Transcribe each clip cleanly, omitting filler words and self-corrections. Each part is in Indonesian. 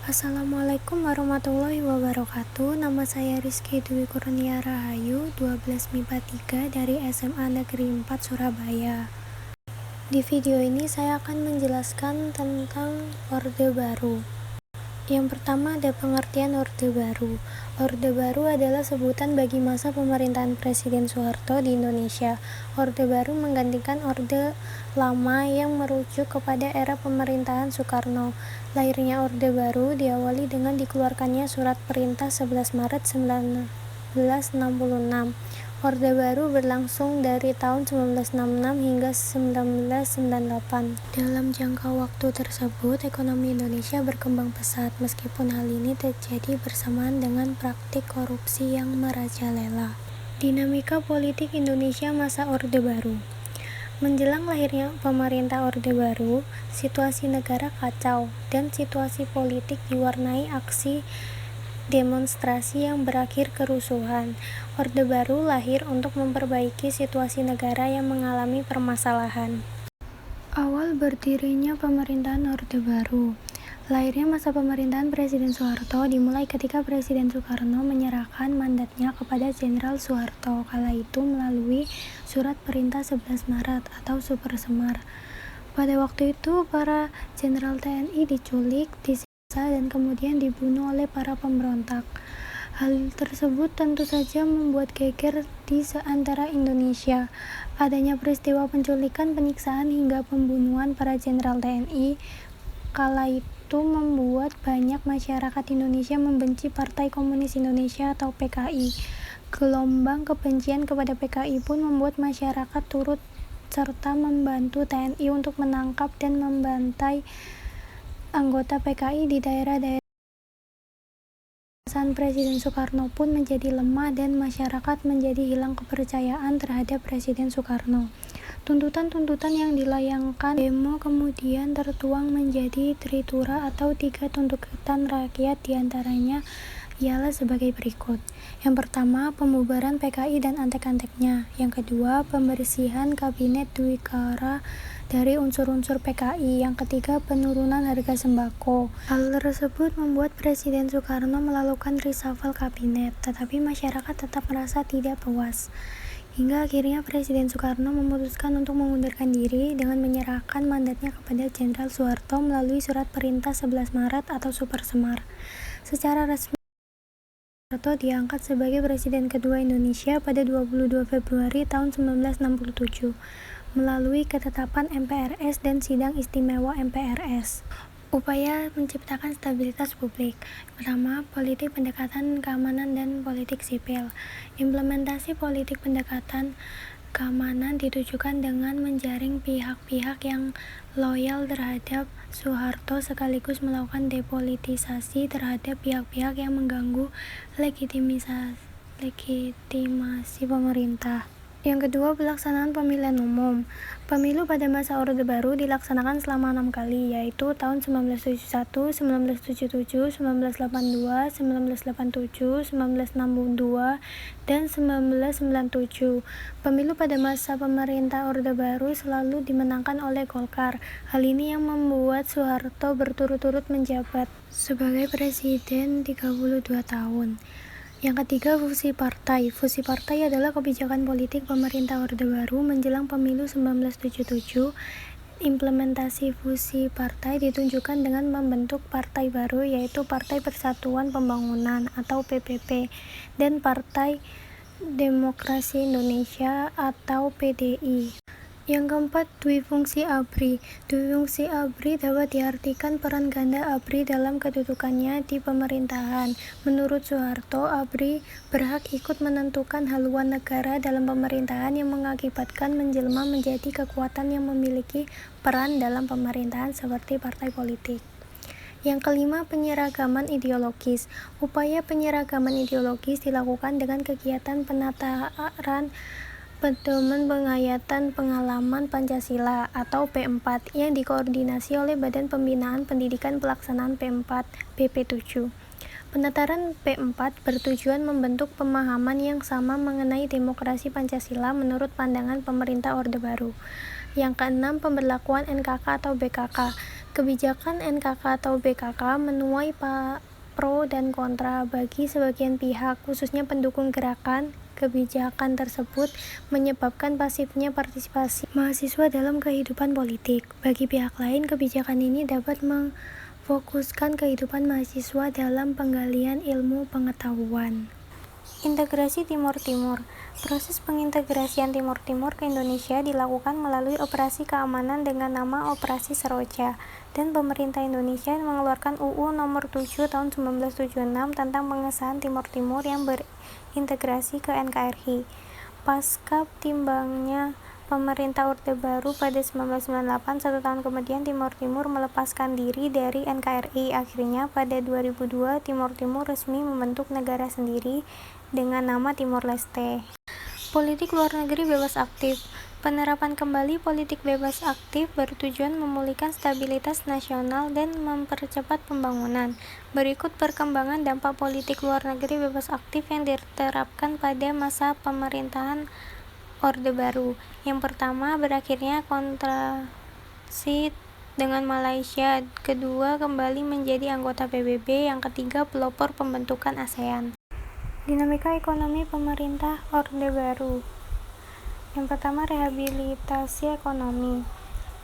Assalamualaikum warahmatullahi wabarakatuh. Nama saya Rizky Dwi Kurnia Rahayu, 12 MIPA 3 dari SMA Negeri 4 Surabaya. Di video ini saya akan menjelaskan tentang Orde Baru. Yang pertama ada pengertian Orde Baru. Orde Baru adalah sebutan bagi masa pemerintahan Presiden Soeharto di Indonesia. Orde Baru menggantikan Orde Lama yang merujuk kepada era pemerintahan Soekarno. Lahirnya Orde Baru diawali dengan dikeluarkannya Surat Perintah 11 Maret 1966. Orde Baru berlangsung dari tahun 1966 hingga 1998. Dalam jangka waktu tersebut, ekonomi Indonesia berkembang pesat, meskipun hal ini terjadi bersamaan dengan praktik korupsi yang merajalela. Dinamika politik Indonesia masa Orde Baru. Menjelang lahirnya pemerintah Orde Baru, situasi negara kacau dan situasi politik diwarnai aksi demonstrasi yang berakhir kerusuhan. Orde Baru lahir untuk memperbaiki situasi negara yang mengalami permasalahan. Awal berdirinya pemerintahan Orde Baru. Lahirnya masa pemerintahan Presiden Soeharto dimulai ketika Presiden Soekarno menyerahkan mandatnya kepada Jenderal Soeharto kala itu melalui Surat Perintah 11 Maret atau Super Semar. Pada waktu itu, para Jenderal TNI diculik, dan kemudian dibunuh oleh para pemberontak. Hal tersebut tentu saja membuat geger di seantero Indonesia. Adanya peristiwa penculikan, penyiksaan hingga pembunuhan para jenderal TNI kala itu membuat banyak masyarakat Indonesia membenci Partai Komunis Indonesia atau PKI. Gelombang kebencian kepada PKI pun membuat masyarakat turut serta membantu TNI untuk menangkap dan membantai anggota PKI di daerah-daerah. Presiden Soekarno pun menjadi lemah dan masyarakat menjadi hilang kepercayaan terhadap Presiden Soekarno. Tuntutan-tuntutan yang dilayangkan demo kemudian tertuang menjadi tritura atau 3 tuntutan rakyat, diantaranya ialah sebagai berikut. Yang pertama, pembubaran PKI dan antek-anteknya. Yang kedua, pembersihan kabinet Dwikara dari unsur-unsur PKI. Yang ketiga, penurunan harga sembako. Hal tersebut membuat Presiden Soekarno melakukan reshuffle kabinet, tetapi masyarakat tetap merasa tidak puas. Hingga akhirnya Presiden Soekarno memutuskan untuk mengundurkan diri dengan menyerahkan mandatnya kepada Jenderal Soeharto melalui Surat Perintah 11 Maret atau Super Semar. Secara resmi, Soeharto diangkat sebagai Presiden kedua Indonesia pada 22 Februari tahun 1967 melalui ketetapan MPRS dan Sidang Istimewa MPRS. Upaya menciptakan stabilitas publik. Pertama, politik pendekatan keamanan dan politik sipil. Implementasi politik pendekatan keamanan ditujukan dengan menjaring pihak-pihak yang loyal terhadap Soeharto sekaligus melakukan depolitisasi terhadap pihak-pihak yang mengganggu legitimasi pemerintah. Yang kedua, pelaksanaan pemilihan umum. Pemilu pada masa Orde Baru dilaksanakan selama 6 kali, yaitu tahun 1971, 1977, 1982, 1987, 1962, dan 1997. Pemilu pada masa pemerintah Orde Baru selalu dimenangkan oleh Golkar. Hal ini yang membuat Soeharto berturut-turut menjabat sebagai presiden 32 tahun. Yang ketiga, fusi partai. Fusi partai adalah kebijakan politik pemerintah Orde Baru menjelang pemilu 1977. Implementasi fusi partai ditunjukkan dengan membentuk partai baru, yaitu Partai Persatuan Pembangunan atau PPP dan Partai Demokrasi Indonesia atau PDI. Yang keempat, dwifungsi ABRI. Dwifungsi ABRI dapat diartikan peran ganda ABRI dalam kedudukannya di pemerintahan. Menurut Soeharto, ABRI berhak ikut menentukan haluan negara dalam pemerintahan yang mengakibatkan menjelma menjadi kekuatan yang memiliki peran dalam pemerintahan seperti partai politik. Yang kelima, penyeragaman ideologis. Upaya penyeragaman ideologis dilakukan dengan kegiatan penataan Pedoman Penghayatan Pengalaman Pancasila atau P4 yang dikoordinasi oleh Badan Pembinaan Pendidikan Pelaksanaan P4 BP7. Penataran P4 bertujuan membentuk pemahaman yang sama mengenai demokrasi Pancasila menurut pandangan pemerintah Orde Baru. Yang keenam, pemberlakuan NKK atau BKK. Kebijakan NKK atau BKK menuai pro dan kontra bagi sebagian pihak, khususnya pendukung gerakan. Kebijakan tersebut menyebabkan pasifnya partisipasi mahasiswa dalam kehidupan politik. Bagi pihak lain, kebijakan ini dapat memfokuskan kehidupan mahasiswa dalam penggalian ilmu pengetahuan. Integrasi Timur Timur. Proses pengintegrasian Timur Timur ke Indonesia dilakukan melalui operasi keamanan dengan nama Operasi Seroja, dan pemerintah Indonesia mengeluarkan UU Nomor 7 Tahun 1976 tentang pengesahan Timur Timur yang berintegrasi ke NKRI. Pasca timbangnya pemerintah Orde Baru pada 1998, 1 tahun kemudian Timur Timur melepaskan diri dari NKRI. Akhirnya pada 2002 Timur Timur resmi membentuk negara sendiri dengan nama Timor Leste. Politik luar negeri bebas aktif. Penerapan kembali politik bebas aktif bertujuan memulihkan stabilitas nasional dan mempercepat pembangunan. Berikut perkembangan dampak politik luar negeri bebas aktif yang diterapkan pada masa pemerintahan Orde Baru. Yang pertama, berakhirnya kontraksi dengan Malaysia. Kedua, kembali menjadi anggota PBB. Yang ketiga, pelopor pembentukan ASEAN. Dinamika ekonomi pemerintah Orde Baru. Yang pertama, rehabilitasi ekonomi.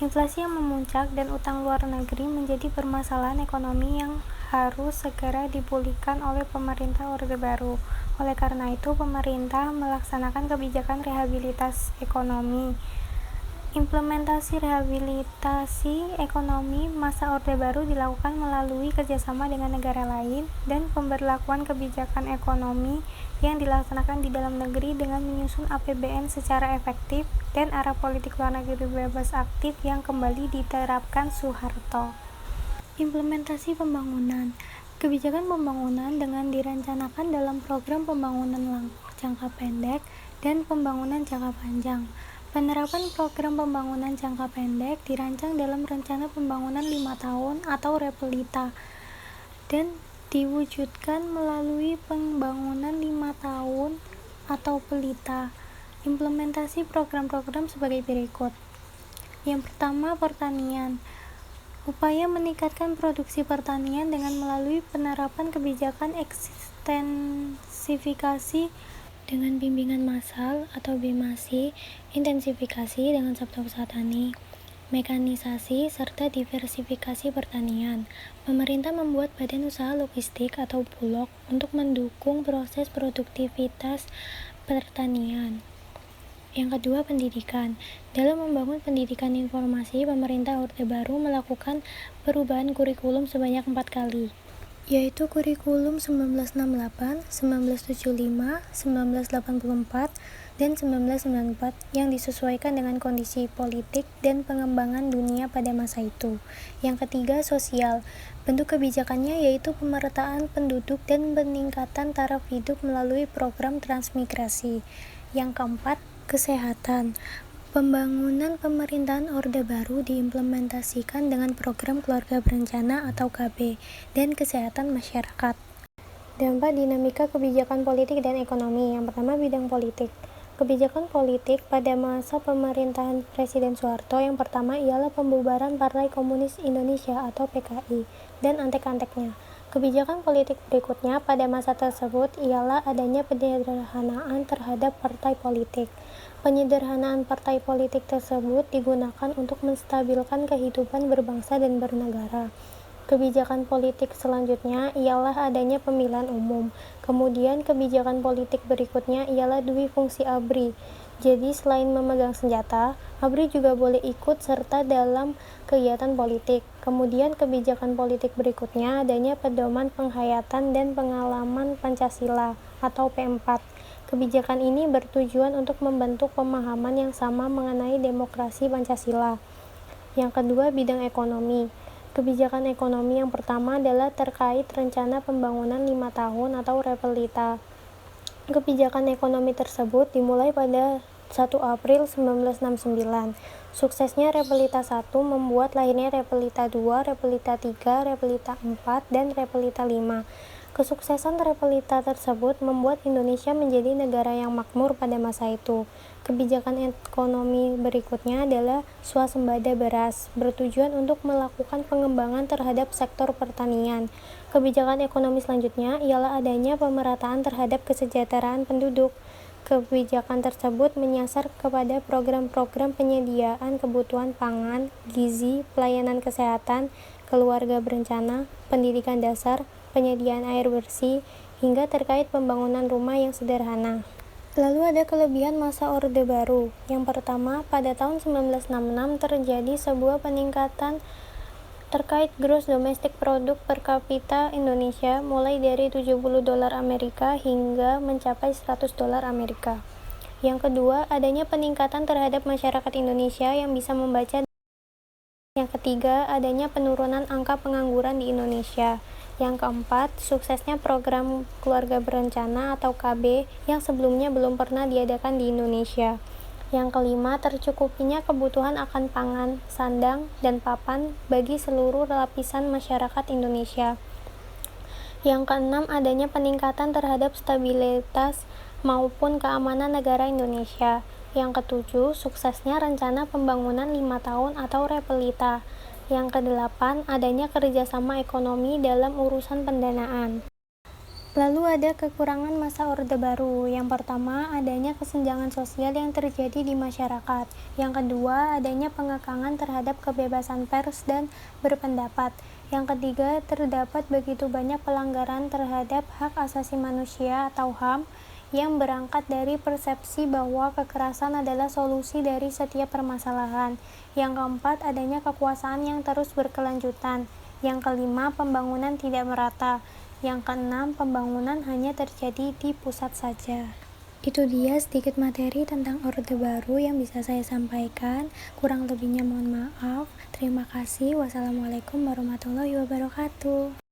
Inflasi yang memuncak dan utang luar negeri menjadi permasalahan ekonomi yang harus segera dipulihkan oleh pemerintah Orde Baru. Oleh karena itu, pemerintah melaksanakan kebijakan rehabilitasi ekonomi. Implementasi rehabilitasi ekonomi masa Orde Baru dilakukan melalui kerjasama dengan negara lain dan pemberlakuan kebijakan ekonomi yang dilaksanakan di dalam negeri dengan menyusun APBN secara efektif dan arah politik luar negeri bebas aktif yang kembali diterapkan Soeharto. Implementasi pembangunan. Kebijakan pembangunan dengan direncanakan dalam program pembangunan jangka pendek dan pembangunan jangka panjang. Penerapan program pembangunan jangka pendek dirancang dalam rencana pembangunan 5 tahun atau REPLITA dan diwujudkan melalui pembangunan 5 tahun atau PELITA. Implementasi program-program sebagai berikut. Yang pertama, pertanian. Upaya meningkatkan produksi pertanian dengan melalui penerapan kebijakan ekstensifikasi dengan bimbingan massal atau BMASI, intensifikasi dengan sabta usaha tani, mekanisasi, serta diversifikasi pertanian. Pemerintah membuat badan usaha logistik atau bulog untuk mendukung proses produktivitas pertanian. Yang kedua, pendidikan. Dalam membangun pendidikan informasi, pemerintah Orde Baru melakukan perubahan kurikulum sebanyak 4 kali, yaitu kurikulum 1968, 1975, 1984, dan 1994 yang disesuaikan dengan kondisi politik dan pengembangan dunia pada masa itu. Yang ketiga, sosial. Bentuk kebijakannya yaitu pemerataan penduduk dan peningkatan taraf hidup melalui program transmigrasi. Yang keempat, kesehatan. Pembangunan pemerintahan Orde Baru diimplementasikan dengan program keluarga berencana atau KB dan kesehatan masyarakat. Dampak dinamika kebijakan politik dan ekonomi. Yang pertama, bidang politik. Kebijakan politik pada masa pemerintahan Presiden Soeharto yang pertama ialah pembubaran Partai Komunis Indonesia atau PKI dan antek-anteknya. Kebijakan politik berikutnya pada masa tersebut ialah adanya penyederhanaan terhadap partai politik. Penyederhanaan partai politik tersebut digunakan untuk menstabilkan kehidupan berbangsa dan bernegara. Kebijakan politik selanjutnya ialah adanya pemilihan umum. Kemudian kebijakan politik berikutnya ialah dui fungsi ABRI. Jadi selain memegang senjata, ABRI juga boleh ikut serta dalam kegiatan politik. Kemudian kebijakan politik berikutnya adanya pedoman penghayatan dan pengalaman Pancasila atau P4. Kebijakan ini bertujuan untuk membentuk pemahaman yang sama mengenai demokrasi Pancasila. Yang kedua, bidang ekonomi. Kebijakan ekonomi yang pertama adalah terkait rencana pembangunan 5 tahun atau REPLITA. Kebijakan ekonomi tersebut dimulai pada 1 April 1969. Suksesnya REPLITA 1 membuat lahirnya REPLITA 2, REPLITA 3, REPLITA 4, dan REPLITA 5. Kesuksesan Repelita tersebut membuat Indonesia menjadi negara yang makmur pada masa itu. Kebijakan ekonomi berikutnya adalah swasembada beras, bertujuan untuk melakukan pengembangan terhadap sektor pertanian. Kebijakan ekonomi selanjutnya ialah adanya pemerataan terhadap kesejahteraan penduduk. Kebijakan tersebut menyasar kepada program-program penyediaan kebutuhan pangan, gizi, pelayanan kesehatan, keluarga berencana, pendidikan dasar, penyediaan air bersih, hingga terkait pembangunan rumah yang sederhana. Lalu ada kelebihan masa Orde Baru. Yang pertama, pada tahun 1966 terjadi sebuah peningkatan terkait gross domestic product per kapita Indonesia mulai dari $70 Amerika hingga mencapai $100 Amerika. Yang kedua, adanya peningkatan terhadap masyarakat Indonesia yang bisa membaca. Yang ketiga, adanya penurunan angka pengangguran di Indonesia. Yang keempat, suksesnya program keluarga berencana atau KB yang sebelumnya belum pernah diadakan di Indonesia. Yang kelima, tercukupinya kebutuhan akan pangan, sandang, dan papan bagi seluruh lapisan masyarakat Indonesia. Yang keenam, adanya peningkatan terhadap stabilitas maupun keamanan negara Indonesia. Yang ketujuh, suksesnya rencana pembangunan 5 tahun atau Repelita. Yang kedelapan, adanya kerjasama ekonomi dalam urusan pendanaan. Lalu ada kekurangan masa Orde Baru. Yang pertama, adanya kesenjangan sosial yang terjadi di masyarakat. Yang kedua, adanya pengekangan terhadap kebebasan pers dan berpendapat. Yang ketiga, terdapat begitu banyak pelanggaran terhadap hak asasi manusia atau HAM yang berangkat dari persepsi bahwa kekerasan adalah solusi dari setiap permasalahan. Yang keempat, adanya kekuasaan yang terus berkelanjutan. Yang kelima, pembangunan tidak merata. Yang keenam, pembangunan hanya terjadi di pusat saja. Itu dia sedikit materi tentang Orde Baru yang bisa saya sampaikan. Kurang lebihnya mohon maaf. Terima kasih. Wassalamualaikum warahmatullahi wabarakatuh.